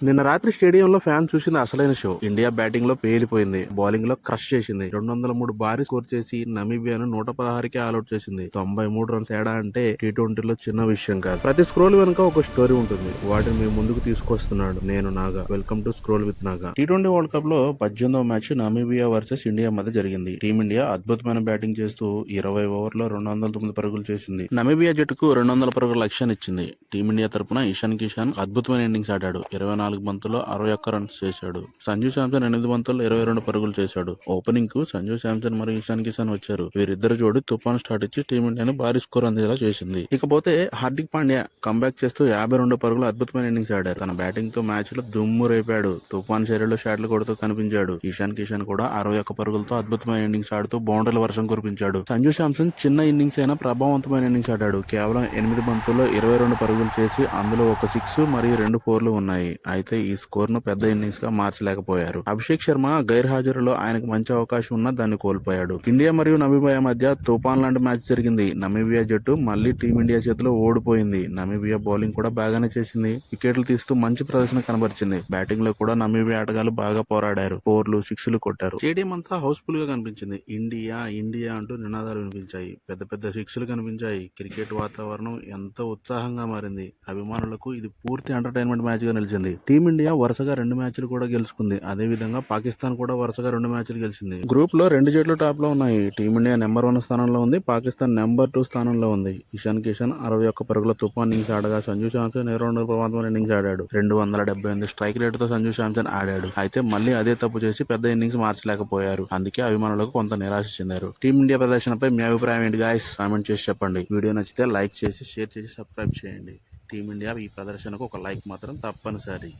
నిన్న రాత్రి స్టేడియంలో ఫ్యాన్ చూసింది అసలైన షో. ఇండియా బ్యాటింగ్ లో పేలిపోయింది, బౌలింగ్ లో క్రష్ చేసింది. 203 భారీ స్కోర్ చేసి నమీబియాను 116కే ఆల్అౌట్ చేసింది. 93 రన్స్ ఏడా అంటే టీ20లో చిన్న విషయం కాదు. ప్రతి స్క్రోల్ వెనుక ఒక స్టోరీ ఉంటుంది. వాటిని మీ ముందుకు తీసుకొస్తున్నాడు నేను Naga. Welcome to scroll with Naga. T20 world cup లో 18వ మ్యాచ్ నమీబియా వర్సెస్ ఇండియా మధ్య జరిగింది. టీమిండియా అద్భుతమైన బ్యాటింగ్ చేస్తూ 20 ఓవర్లో 209 పరుగులు చేసింది. నమీబియా జట్టుకు 200 పరుగుల లక్ష్యాన్ని ఇచ్చింది. టీమిండియా తరపున ఇషాన్ కిషాన్ అద్భుతమైన ఇన్నింగ్స్ ఆడాడు. 24 బంతుల్లో 61 రన్స్ చేశాడు. సంజు శాంసన్ 8 బంతుల్లో 22 పరుగులు చేశాడు. ఓపెనింగ్ కు సంజు శాంసన్ మరియు ఇషాన్ కిషాన్ వచ్చారు. వీరిద్దరు జోడి తుఫాన్ స్టార్ట్ ఇచ్చి టీమిండియాను భారీ స్కోర్ అందేలా చేసింది. ఇకపోతే హార్దిక్ పాండ్యా కంబ్యాక్ చేస్తూ 52 పరుగులు అద్భుతమైన ఇన్నింగ్స్ ఆడారు. తన బ్యాటింగ్ తో మ్యాచ్ లో దుమ్ము రేపాడు. తుఫాన్ శైలిలో షాట్లు కొడుతూ కనిపించాడు. ఇషాన్ కిషాన్ కూడా 61 పరుగులతో అద్భుతమైన ఇన్నింగ్స్ ఆడుతూ బౌండరీల వర్షం కురిపించాడు. సంజు శాంసన్ చిన్న ఇన్నింగ్స్ అయినా ప్రభావవంతమైన ఇన్నింగ్స్ ఆడాడు. కేవలం 8 బంతుల్లో 22 పరుగులు చేసి అందులో ఒక 6 మరియు 2 4లు ఉన్నాయి. అయితే ఈ స్కోర్ ను పెద్ద ఇన్నింగ్స్ గా మార్చలేకపోయారు. అభిషేక్ శర్మ గైర్హాజరులో ఆయనకు మంచి అవకాశం ఉన్నా దాన్ని కోల్పోయాడు. ఇండియా మరియు నమీబియా మధ్య తుఫాన్ లాంటి మ్యాచ్ జరిగింది. నమీబియా జట్టు మళ్లీ టీమిండియా చేతిలో ఓడిపోయింది. నమీబియా బౌలింగ్ కూడా బాగానే చేసింది. వికెట్లు తీస్తూ మంచి ప్రదర్శన కనబరిచింది. బ్యాటింగ్ లో కూడా నమీబియా ఆటగాళ్లు బాగా పోరాడారు. 4లు 6లు కొట్టారు. స్టేడియం అంతా హౌస్ఫుల్ గా కనిపించింది. ఇండియా ఇండియా అంటూ నినాదాలు వినిపించాయి. పెద్ద పెద్ద 6లు కనిపించాయి. క్రికెట్ వాతావరణం ఎంతో ఉత్సాహంగా మారింది. అభిమానులకు ఇది పూర్తి ఎంటర్టైన్మెంట్ మ్యాచ్ గా నిలిచింది. టీమిండియా వరుసగా 2 మ్యాచ్లు కూడా గెలుచుకుంది. అదే విధంగా పాకిస్తాన్ కూడా వరుసగా 2 మ్యాచ్లు గెలిచింది. గ్రూప్ లో 2 జట్లు టాప్ లో ఉన్నాయి. టీమిండియా నెంబర్ 1 స్థానంలో ఉంది. పాకిస్తాన్ నెంబర్ 2 స్థానంలో ఉంది. ఇషాన్ కిషాన్ 61 పరుగుల తుఫాన్ ఇన్నింగ్స్ ఆడగా సంజు శాంసన్ 22 ప్రమాదమైన ఇన్నింగ్స్ ఆడాడు. 278 స్ట్రైక్ రేటుతో సంజు శాంసన్ ఆడాడు. అయితే మళ్లీ అదే తప్పు చేసి పెద్ద ఇన్నింగ్స్ మార్చలేకపోయారు. అందుకే అభిమానులకు కొంత నిరాశ చెందారు. టీమిండియా ప్రదర్శనపై మీ అభిప్రాయం ఏంటి గాయ్స్? కామెంట్ చేసి చెప్పండి. వీడియో నచ్చితే లైక్ చేసి షేర్ చేసి సబ్స్క్రైబ్ చేయండి. టీమిండియా ఈ ప్రదర్శనకు ఒక లైక్ మాత్రం తప్పనిసరి.